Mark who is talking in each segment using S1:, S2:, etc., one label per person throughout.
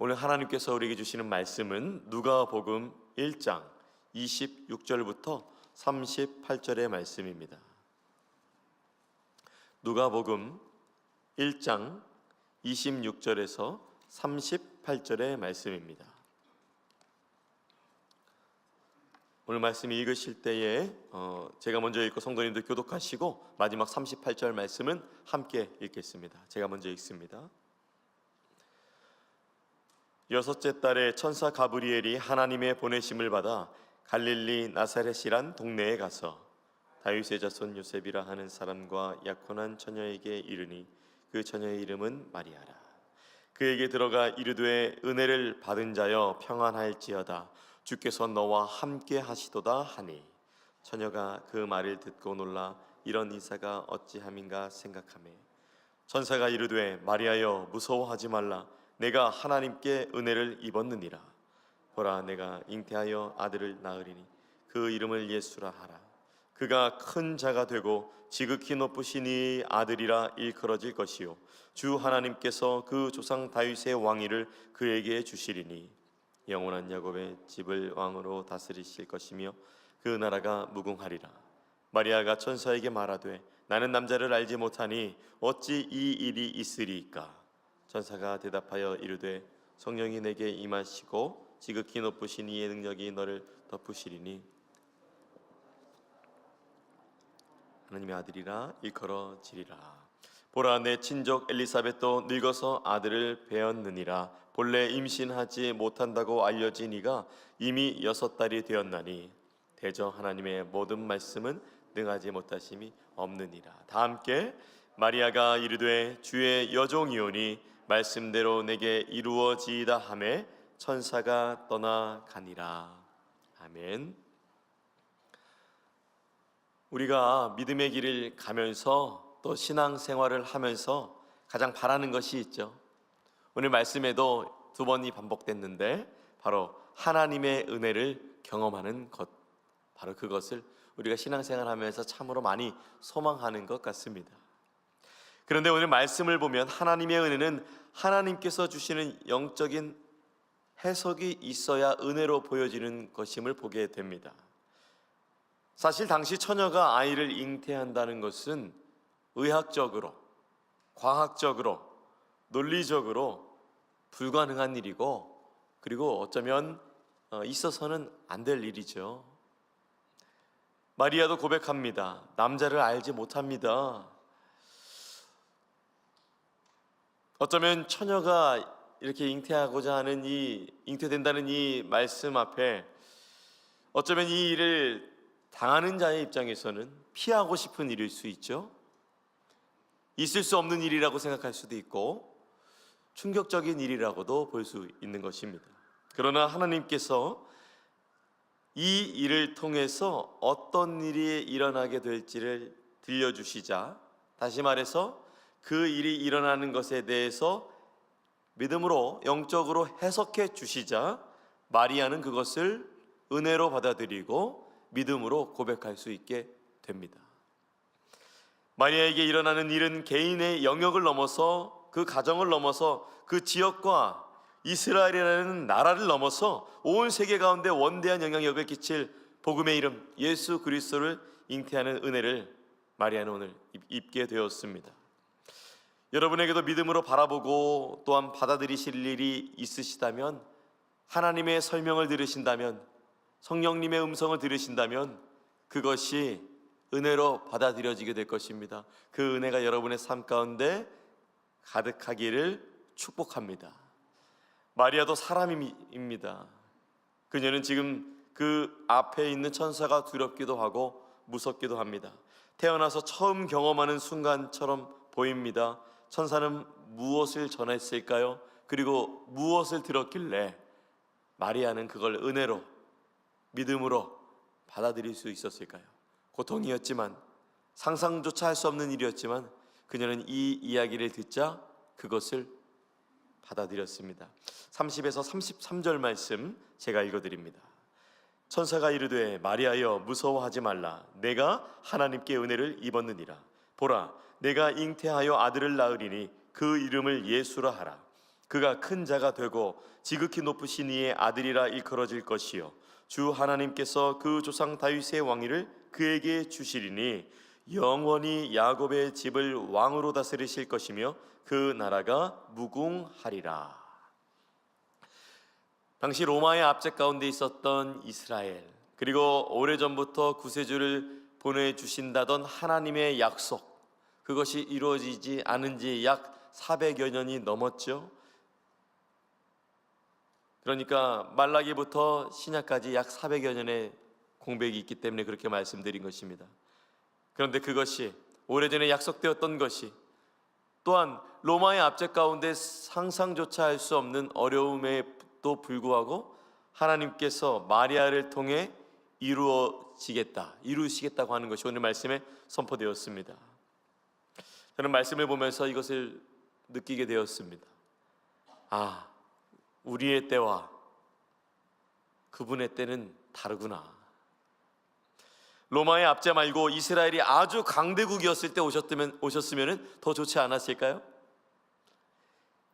S1: 오늘 하나님께서 우리에게 주시는 말씀은 누가복음 1장 26절부터 38절의 말씀입니다. 누가복음 1장 26절에서 38절의 말씀입니다. 오늘 말씀 읽으실 때에 제가 먼저 읽고 성도님들 교독하시고 마지막 38절 말씀은 함께 읽겠습니다. 제가 먼저 읽습니다. 여섯째 달에 천사 가브리엘이 하나님의 보내심을 받아 갈릴리 나사렛이란 동네에 가서 다윗의 자손 요셉이라 하는 사람과 약혼한 처녀에게 이르니 그 처녀의 이름은 마리아라. 그에게 들어가 이르되 은혜를 받은 자여 평안할지어다. 주께서 너와 함께 하시도다 하니 처녀가 그 말을 듣고 놀라 이런 인사가 어찌함인가 생각하매 천사가 이르되 마리아여 무서워하지 말라. 내가 하나님께 은혜를 입었느니라. 보라 내가 잉태하여 아들을 낳으리니 그 이름을 예수라 하라. 그가 큰 자가 되고 지극히 높으신 이 아들이라 일컬어질 것이요 주 하나님께서 그 조상 다윗의 왕위를 그에게 주시리니 영원한 야곱의 집을 왕으로 다스리실 것이며 그 나라가 무궁하리라. 마리아가 천사에게 말하되 나는 남자를 알지 못하니 어찌 이 일이 있으리이까. 천사가 대답하여 이르되 성령이 내게 임하시고 지극히 높으신 이의 능력이 너를 덮으시리니 하나님의 아들이라 일컬어지리라. 보라 내 친족 엘리사벳도 늙어서 아들을 배었느니라. 본래 임신하지 못한다고 알려진 이가 이미 6달이 되었나니 대저 하나님의 모든 말씀은 능하지 못하심이 없느니라. 다 함께 마리아가 이르되 주의 여종이오니 말씀대로 내게 이루어지이다 하매 천사가 떠나가니라. 아멘. 우리가 믿음의 길을 가면서 또 신앙생활을 하면서 가장 바라는 것이 있죠. 오늘 말씀에도 2번이 반복됐는데 바로 하나님의 은혜를 경험하는 것, 바로 그것을 우리가 신앙생활하면서 참으로 많이 소망하는 것 같습니다. 그런데 오늘 말씀을 보면 하나님의 은혜는 하나님께서 주시는 영적인 해석이 있어야 은혜로 보여지는 것임을 보게 됩니다. 사실 당시 처녀가 아이를 잉태한다는 것은 의학적으로, 과학적으로, 논리적으로 불가능한 일이고 그리고 어쩌면 있어서는 안 될 일이죠. 마리아도 고백합니다. 남자를 알지 못합니다. 어쩌면 처녀가 이렇게 잉태하고자 하는 잉태된다는 이 말씀 앞에 어쩌면 이 일을 당하는 자의 입장에서는 피하고 싶은 일일 수 있죠. 있을 수 없는 일이라고 생각할 수도 있고 충격적인 일이라고도 볼 수 있는 것입니다. 그러나 하나님께서 이 일을 통해서 어떤 일이 일어나게 될지를 들려주시자, 다시 말해서 그 일이 일어나는 것에 대해서 믿음으로 영적으로 해석해 주시자 마리아는 그것을 은혜로 받아들이고 믿음으로 고백할 수 있게 됩니다. 마리아에게 일어나는 일은 개인의 영역을 넘어서 그 가정을 넘어서 그 지역과 이스라엘이라는 나라를 넘어서 온 세계 가운데 원대한 영향력을 끼칠 복음의 이름 예수 그리스도를 잉태하는 은혜를 마리아는 오늘 입게 되었습니다. 여러분에게도 믿음으로 바라보고 또한 받아들이실 일이 있으시다면, 하나님의 설명을 들으신다면, 성령님의 음성을 들으신다면 그것이 은혜로 받아들여지게 될 것입니다. 그 은혜가 여러분의 삶 가운데 가득하기를 축복합니다. 마리아도 사람입니다. 그녀는 지금 그 앞에 있는 천사가 두렵기도 하고 무섭기도 합니다. 태어나서 처음 경험하는 순간처럼 보입니다. 천사는 무엇을 전했을까요? 그리고 무엇을 들었길래 마리아는 그걸 은혜로, 믿음으로 받아들일 수 있었을까요? 고통이었지만, 상상조차 할 수 없는 일이었지만 그녀는 이 이야기를 듣자 그것을 받아들였습니다. 30에서 33절 말씀 제가 읽어드립니다. 천사가 이르되 마리아여 무서워하지 말라. 내가 하나님께 은혜를 입었느니라. 보라 내가 잉태하여 아들을 낳으리니 그 이름을 예수라 하라. 그가 큰 자가 되고 지극히 높으신 이의 아들이라 일컬어질 것이요 주 하나님께서 그 조상 다윗의 왕위를 그에게 주시리니 영원히 야곱의 집을 왕으로 다스리실 것이며 그 나라가 무궁하리라. 당시 로마의 압제 가운데 있었던 이스라엘, 그리고 오래전부터 구세주를 보내주신다던 하나님의 약속, 그것이 이루어지지 않은 지 약 400여 년이 넘었죠. 그러니까 말라기부터 신약까지 약 400여 년의 공백이 있기 때문에 그렇게 말씀드린 것입니다. 그런데 그것이 오래전에 약속되었던 것이 또한 로마의 압제 가운데 상상조차 할 수 없는 어려움에도 불구하고 하나님께서 마리아를 통해 이루시겠다고 하는 것이 오늘 말씀에 선포되었습니다. 저는 말씀을 보면서 이것을 느끼게 되었습니다. 우리의 때와 그분의 때는 다르구나. 로마의 압제 말고 이스라엘이 아주 강대국이었을 때 오셨으면 더 좋지 않았을까요?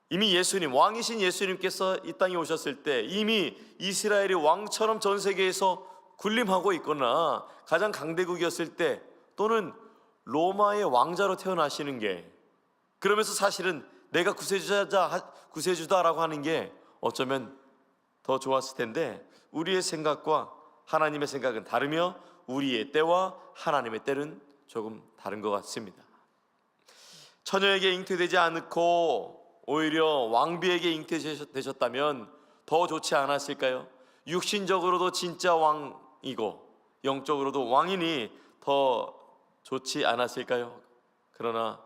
S1: 이미 왕이신 예수님께서 이 땅에 오셨을 때 이미 이스라엘이 왕처럼 전 세계에서 군림하고 있거나 가장 강대국이었을 때, 또는 로마의 왕자로 태어나시는 게, 그러면서 사실은 내가 구세주다라고 하는 게 어쩌면 더 좋았을 텐데, 우리의 생각과 하나님의 생각은 다르며 우리의 때와 하나님의 때는 조금 다른 것 같습니다. 처녀에게 잉태되지 않고 오히려 왕비에게 잉태되셨다면 더 좋지 않았을까요? 육신적으로도 진짜 왕이고 영적으로도 왕이니 더 좋지 않았을까요? 그러나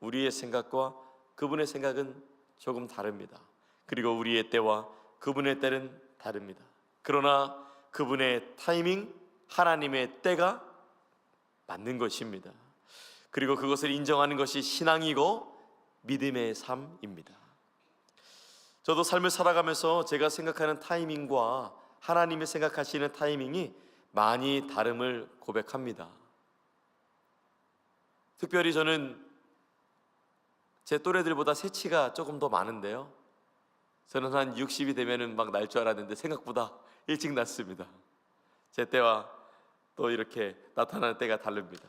S1: 우리의 생각과 그분의 생각은 조금 다릅니다. 그리고 우리의 때와 그분의 때는 다릅니다. 그러나 그분의 타이밍, 하나님의 때가 맞는 것입니다. 그리고 그것을 인정하는 것이 신앙이고 믿음의 삶입니다. 저도 삶을 살아가면서 제가 생각하는 타이밍과 하나님이 생각하시는 타이밍이 많이 다름을 고백합니다. 특별히 저는 제 또래들보다 새치가 조금 더 많은데요, 저는 한 60이 되면은 막 날 줄 알았는데 생각보다 일찍 났습니다. 제 때와 또 이렇게 나타나는 때가 다릅니다.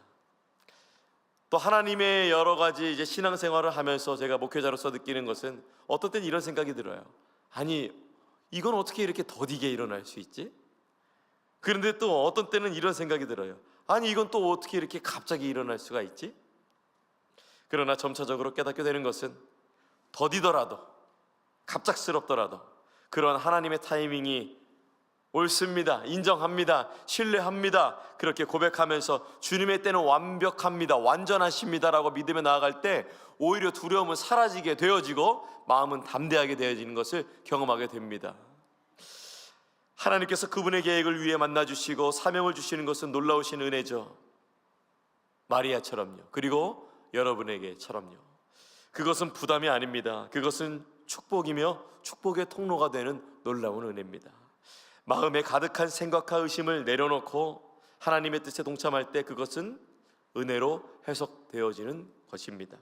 S1: 또 하나님의 여러 가지 이제 신앙생활을 하면서 제가 목회자로서 느끼는 것은 어떤 때는 이런 생각이 들어요. 아니, 이건 어떻게 이렇게 더디게 일어날 수 있지? 그런데 또 어떤 때는 이런 생각이 들어요. 아니, 이건 또 어떻게 이렇게 갑자기 일어날 수가 있지? 그러나 점차적으로 깨닫게 되는 것은 더디더라도, 갑작스럽더라도 그런 하나님의 타이밍이 옳습니다, 인정합니다, 신뢰합니다, 그렇게 고백하면서 주님의 때는 완벽합니다, 완전하십니다라고 믿으며 나아갈 때 오히려 두려움은 사라지게 되어지고 마음은 담대하게 되어지는 것을 경험하게 됩니다. 하나님께서 그분의 계획을 위해 만나주시고 사명을 주시는 것은 놀라우신 은혜죠. 마리아처럼요, 그리고 여러분에게처럼요. 그것은 부담이 아닙니다. 그것은 축복이며 축복의 통로가 되는 놀라운 은혜입니다. 마음에 가득한 생각과 의심을 내려놓고 하나님의 뜻에 동참할 때 그것은 은혜로 해석되어지는 것입니다.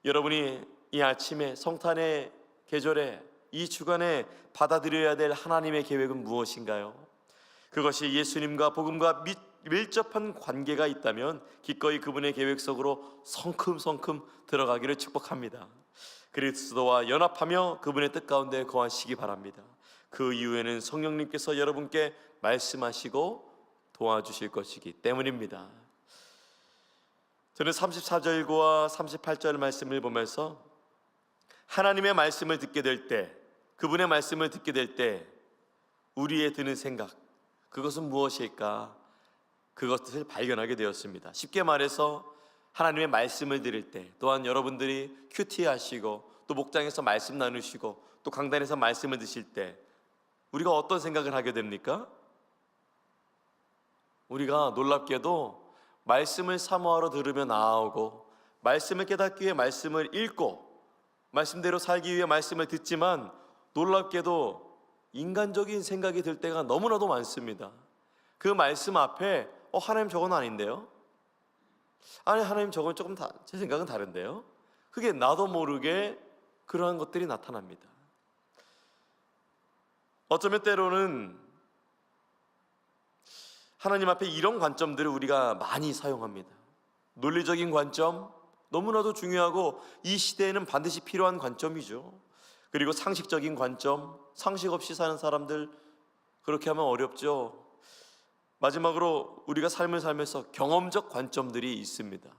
S1: 여러분이 이 아침에 성탄의 계절에 이 주간에 받아들여야 될 하나님의 계획은 무엇인가요? 그것이 예수님과 복음과 밀접한 관계가 있다면 기꺼이 그분의 계획 속으로 성큼성큼 들어가기를 축복합니다. 그리스도와 연합하며 그분의 뜻 가운데 거하시기 바랍니다. 그 이후에는 성령님께서 여러분께 말씀하시고 도와주실 것이기 때문입니다. 저는 34절과 38절 말씀을 보면서 하나님의 말씀을 듣게 될 때, 그분의 말씀을 듣게 될 때 우리의 드는 생각, 그것은 무엇일까? 그것을 발견하게 되었습니다. 쉽게 말해서 하나님의 말씀을 들을 때, 또한 여러분들이 큐티 하시고 또 목장에서 말씀 나누시고 또 강단에서 말씀을 드실 때 우리가 어떤 생각을 하게 됩니까? 우리가 놀랍게도 말씀을 사모하러 들으며 나아오고 말씀을 깨닫기 위해 말씀을 읽고 말씀대로 살기 위해 말씀을 듣지만 놀랍게도 인간적인 생각이 들 때가 너무나도 많습니다. 그 말씀 앞에 하나님 저건 아닌데요? 아니, 하나님 저건 조금 제 생각은 다른데요? 그게 나도 모르게 그러한 것들이 나타납니다. 어쩌면 때로는 하나님 앞에 이런 관점들을 우리가 많이 사용합니다. 논리적인 관점, 너무나도 중요하고 이 시대에는 반드시 필요한 관점이죠. 그리고 상식적인 관점, 상식 없이 사는 사람들, 그렇게 하면 어렵죠. 마지막으로 우리가 삶을 살면서 경험적 관점들이 있습니다.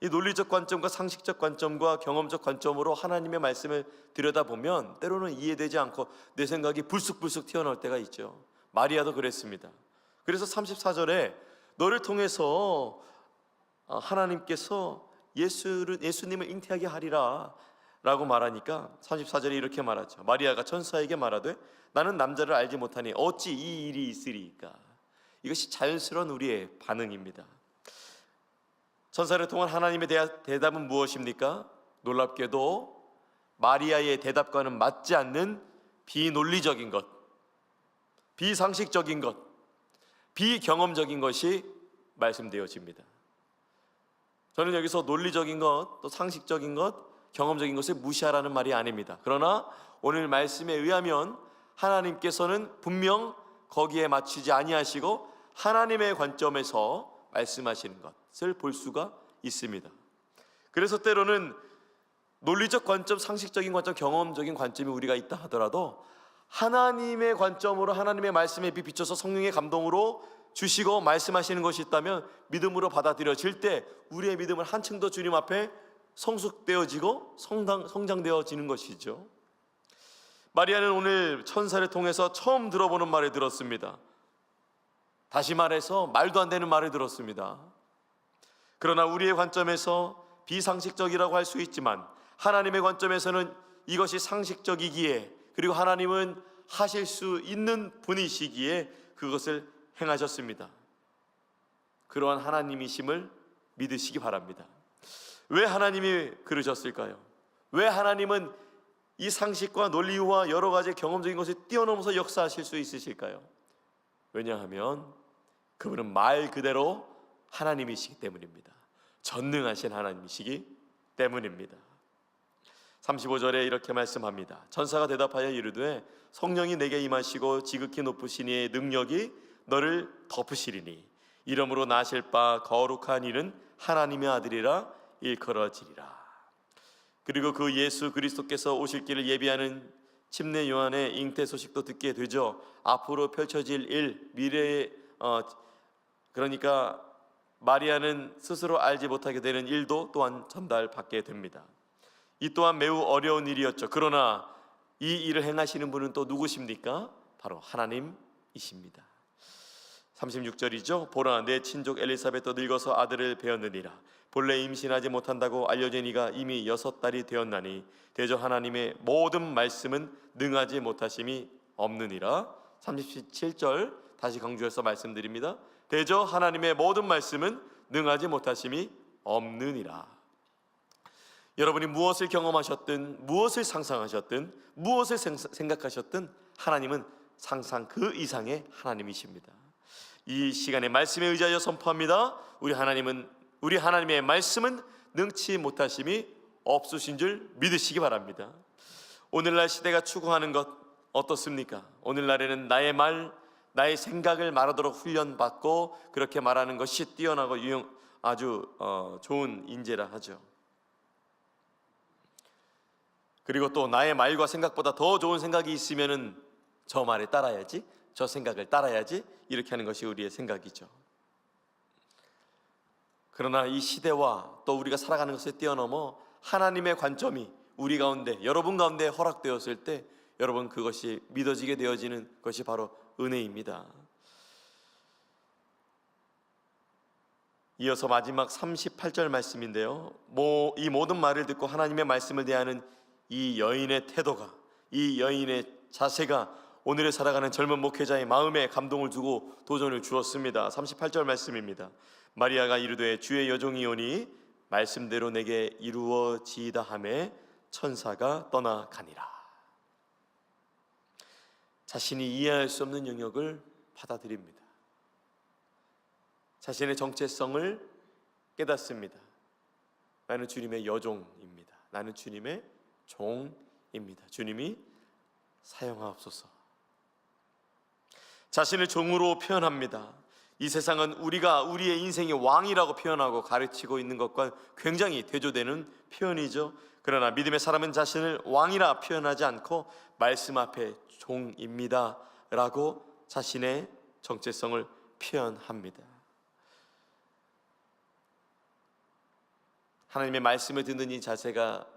S1: 이 논리적 관점과 상식적 관점과 경험적 관점으로 하나님의 말씀을 들여다보면 때로는 이해되지 않고 내 생각이 불쑥불쑥 튀어나올 때가 있죠. 마리아도 그랬습니다. 그래서 34절에 너를 통해서 하나님께서 예수님을 잉태하게 하리라 라고 말하니까 34절에 이렇게 말하죠. 마리아가 천사에게 말하되 나는 남자를 알지 못하니 어찌 이 일이 있으리이까. 이것이 자연스러운 우리의 반응입니다. 천사를 통한 하나님의 대답은 무엇입니까? 놀랍게도 마리아의 대답과는 맞지 않는 비논리적인 것, 비상식적인 것, 비경험적인 것이 말씀되어집니다. 저는 여기서 논리적인 것, 또 상식적인 것, 경험적인 것을 무시하라는 말이 아닙니다. 그러나 오늘 말씀에 의하면 하나님께서는 분명 거기에 맞추지 아니하시고 하나님의 관점에서 말씀하시는 것을 볼 수가 있습니다. 그래서 때로는 논리적 관점, 상식적인 관점, 경험적인 관점이 우리가 있다 하더라도 하나님의 관점으로 하나님의 말씀에 비춰서 성령의 감동으로 주시고 말씀하시는 것이 있다면 믿음으로 받아들여질 때 우리의 믿음은 한층 더 주님 앞에 성숙되어지고 성장되어지는 것이죠. 마리아는 오늘 천사를 통해서 처음 들어보는 말을 들었습니다. 다시 말해서 말도 안 되는 말을 들었습니다. 그러나 우리의 관점에서 비상식적이라고 할 수 있지만 하나님의 관점에서는 이것이 상식적이기에, 그리고 하나님은 하실 수 있는 분이시기에 그것을 행하셨습니다. 그러한 하나님이심을 믿으시기 바랍니다. 왜 하나님이 그러셨을까요? 왜 하나님은 이 상식과 논리와 여러 가지 경험적인 것을 뛰어넘어서 역사하실 수 있으실까요? 왜냐하면 그분은 말 그대로 하나님이시기 때문입니다. 전능하신 하나님이시기 때문입니다. 35절에 이렇게 말씀합니다. 천사가 대답하여 이르되 성령이 내게 임하시고 지극히 높으신 이의 능력이 너를 덮으시리니 이러므로 나실 바 거룩한 이는 하나님의 아들이라 일컬어지리라. 그리고 그 예수 그리스도께서 오실 길을 예비하는 침례 요한의 잉태 소식도 듣게 되죠. 앞으로 펼쳐질 일, 미래의 그러니까 마리아는 스스로 알지 못하게 되는 일도 또한 전달받게 됩니다. 이 또한 매우 어려운 일이었죠. 그러나 이 일을 행하시는 분은 또 누구십니까? 바로 하나님이십니다. 36절이죠. 보라 내 친족 엘리사벳도 늙어서 아들을 배었느니라. 본래 임신하지 못한다고 알려진 이가 이미 6달이 되었나니 대저 하나님의 모든 말씀은 능하지 못하심이 없느니라. 37절 다시 강조해서 말씀드립니다. 대저 하나님의 모든 말씀은 능하지 못하심이 없느니라. 여러분이 무엇을 경험하셨든 무엇을 상상하셨든 무엇을 생각하셨든 하나님은 상상 그 이상의 하나님이십니다. 이 시간에 말씀에 의지하여 선포합니다. 우리 하나님의 말씀은 능치 못하심이 없으신 줄 믿으시기 바랍니다. 오늘날 시대가 추구하는 것 어떻습니까? 오늘날에는 나의 말, 나의 생각을 말하도록 훈련받고 그렇게 말하는 것이 뛰어나고 아주 좋은 인재라 하죠. 그리고 또 나의 말과 생각보다 더 좋은 생각이 있으면은 저 말에 따라야지, 저 생각을 따라야지, 이렇게 하는 것이 우리의 생각이죠. 그러나 이 시대와 또 우리가 살아가는 것을 뛰어넘어 하나님의 관점이 우리 가운데, 여러분 가운데 허락되었을 때 여러분 그것이 믿어지게 되어지는 것이 바로 은혜입니다. 이어서 마지막 38절 말씀인데요. 이 모든 말을 듣고 하나님의 말씀을 대하는 이 여인의 태도가, 이 여인의 자세가 오늘에 살아가는 젊은 목회자의 마음에 감동을 주고 도전을 주었습니다. 38절 말씀입니다. 마리아가 이르되 주의 여종이오니 말씀대로 내게 이루어지이다 하매 천사가 떠나가니라. 자신이 이해할 수 없는 영역을 받아들입니다. 자신의 정체성을 깨닫습니다. 나는 주님의 여종입니다. 나는 주님의 종입니다. 주님이 사용하옵소서. 자신을 종으로 표현합니다. 이 세상은 우리가 우리의 인생의 왕이라고 표현하고 가르치고 있는 것과 굉장히 대조되는 표현이죠. 그러나 믿음의 사람은 자신을 왕이라 표현하지 않고 말씀 앞에 종입니다 라고 자신의 정체성을 표현합니다. 하나님의 말씀을 듣는 이 자세가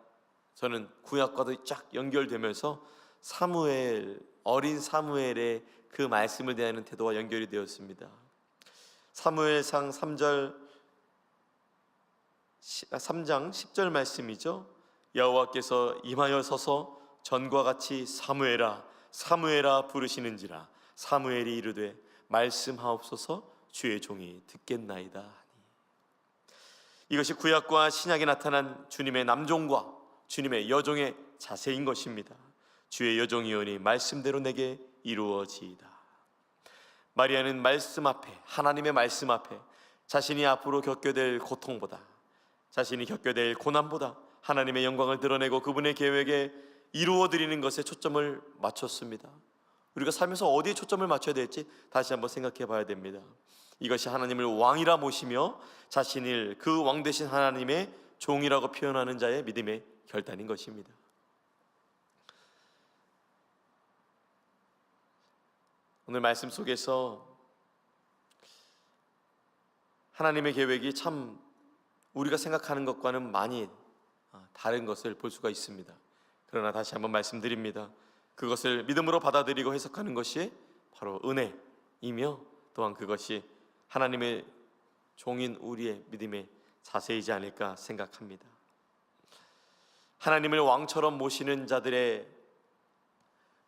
S1: 저는 구약과도 쫙 연결되면서 어린 사무엘의 그 말씀을 대하는 태도와 연결이 되었습니다. 사무엘상 3장 10절 말씀이죠. 여호와께서 임하여 서서 전과 같이 사무엘아 사무엘아 부르시는지라 사무엘이 이르되 말씀하옵소서 주의 종이 듣겠나이다 하니. 이것이 구약과 신약에 나타난 주님의 남종과 주님의 여종의 자세인 것입니다. 주의 여종이오니 말씀대로 내게 이루어지이다. 마리아는 말씀 앞에, 하나님의 말씀 앞에 자신이 앞으로 겪게 될 고통보다, 자신이 겪게 될 고난보다 하나님의 영광을 드러내고 그분의 계획에 이루어드리는 것에 초점을 맞췄습니다. 우리가 살면서 어디에 초점을 맞춰야 될지 다시 한번 생각해 봐야 됩니다. 이것이 하나님을 왕이라 모시며 자신을 그 왕 되신 하나님의 종이라고 표현하는 자의 믿음의 결단인 것입니다. 오늘 말씀 속에서 하나님의 계획이 참 우리가 생각하는 것과는 많이 다른 것을 볼 수가 있습니다. 그러나 다시 한번 말씀드립니다. 그것을 믿음으로 받아들이고 해석하는 것이 바로 은혜이며 또한 그것이 하나님의 종인 우리의 믿음의 자세이지 않을까 생각합니다. 하나님을 왕처럼 모시는 자들의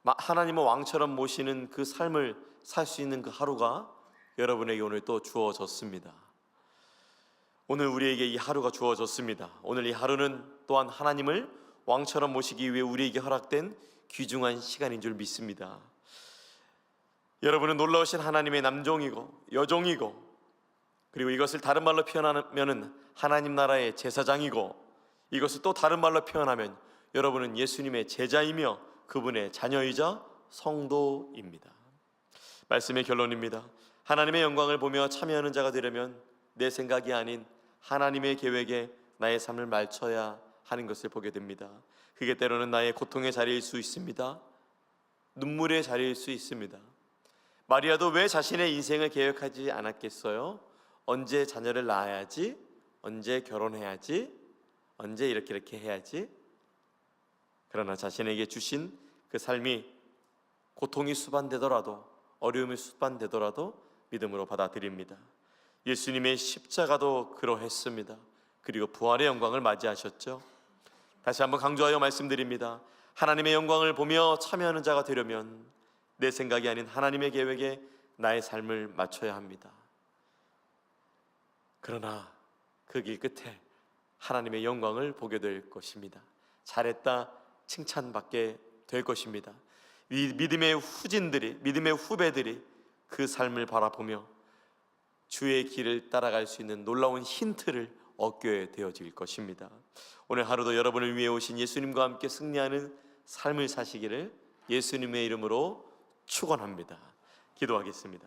S1: 하나님을 왕처럼 모시는 그 삶을 살 수 있는 그 하루가 여러분에게 오늘 또 주어졌습니다. 오늘 우리에게 이 하루가 주어졌습니다. 오늘 이 하루는 또한 하나님을 왕처럼 모시기 위해 우리에게 허락된 귀중한 시간인 줄 믿습니다. 여러분은 놀라우신 하나님의 남종이고 여종이고, 그리고 이것을 다른 말로 표현하면 하나님 나라의 제사장이고, 이것을 또 다른 말로 표현하면 여러분은 예수님의 제자이며 그분의 자녀이자 성도입니다. 말씀의 결론입니다. 하나님의 영광을 보며 참여하는 자가 되려면 내 생각이 아닌 하나님의 계획에 나의 삶을 맞춰야 하는 것을 보게 됩니다. 그게 때로는 나의 고통의 자리일 수 있습니다. 눈물의 자리일 수 있습니다. 마리아도 왜 자신의 인생을 계획하지 않았겠어요? 언제 자녀를 낳아야지, 언제 결혼해야지, 언제 이렇게 해야지. 그러나 자신에게 주신 그 삶이 고통이 수반되더라도, 어려움이 수반되더라도 믿음으로 받아들입니다. 예수님의 십자가도 그러했습니다. 그리고 부활의 영광을 맞이하셨죠. 다시 한번 강조하여 말씀드립니다. 하나님의 영광을 보며 참여하는 자가 되려면 내 생각이 아닌 하나님의 계획에 나의 삶을 맞춰야 합니다. 그러나 그 길 끝에 하나님의 영광을 보게 될 것입니다. 잘했다 칭찬받게 될 것입니다. 믿음의 후진들이, 믿음의 후배들이 그 삶을 바라보며 주의 길을 따라갈 수 있는 놀라운 힌트를 얻게 되어질 것입니다. 오늘 하루도 여러분을 위해 오신 예수님과 함께 승리하는 삶을 사시기를 예수님의 이름으로 축원합니다. 기도하겠습니다.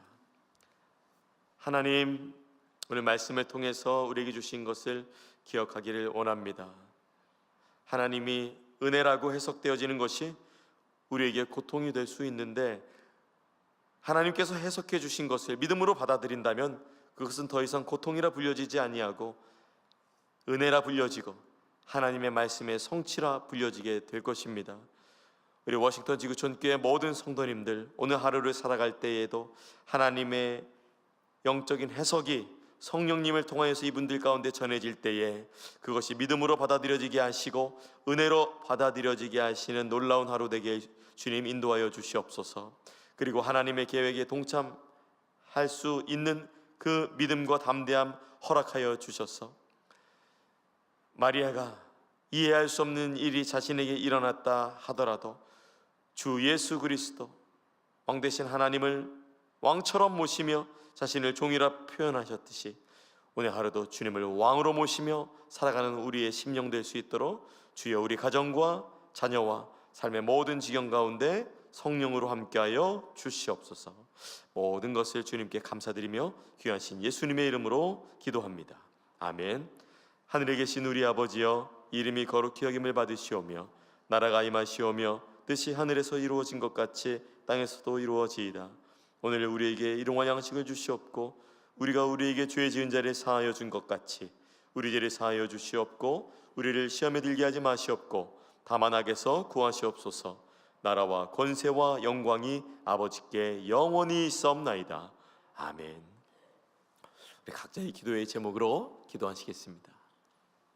S1: 하나님, 오늘 말씀을 통해서 우리에게 주신 것을 기억하기를 원합니다. 하나님이 은혜라고 해석되어지는 것이 우리에게 고통이 될 수 있는데, 하나님께서 해석해 주신 것을 믿음으로 받아들인다면 그것은 더 이상 고통이라 불려지지 아니하고 은혜라 불려지고 하나님의 말씀의 성취라 불려지게 될 것입니다. 우리 워싱턴 지구촌교회 모든 성도님들, 오늘 하루를 살아갈 때에도 하나님의 영적인 해석이 성령님을 통하여서 이분들 가운데 전해질 때에 그것이 믿음으로 받아들여지게 하시고 은혜로 받아들여지게 하시는 놀라운 하루 되게 주님 인도하여 주시옵소서. 그리고 하나님의 계획에 동참할 수 있는 그 믿음과 담대함 허락하여 주셔서 마리아가 이해할 수 없는 일이 자신에게 일어났다 하더라도 주 예수 그리스도 왕 되신 하나님을 왕처럼 모시며 자신을 종이라 표현하셨듯이 오늘 하루도 주님을 왕으로 모시며 살아가는 우리의 심령 될 수 있도록 주여 우리 가정과 자녀와 삶의 모든 지경 가운데 성령으로 함께하여 주시옵소서. 모든 것을 주님께 감사드리며 귀하신 예수님의 이름으로 기도합니다. 아멘. 하늘에 계신 우리 아버지여, 이름이 거룩히 여김을 받으시오며 나라가 임하시오며 뜻이 하늘에서 이루어진 것 같이 땅에서도 이루어지이다. 오늘 우리에게 일용할 양식을 주시옵고 우리가 우리에게 죄 지은 자를 사하여 준 것 같이 우리 죄를 사하여 주시옵고 우리를 시험에 들게 하지 마시옵고 다만 악에서 구하시옵소서. 나라와 권세와 영광이 아버지께 영원히 있사옵나이다. 아멘. 우리 각자의 기도의 제목으로 기도하시겠습니다.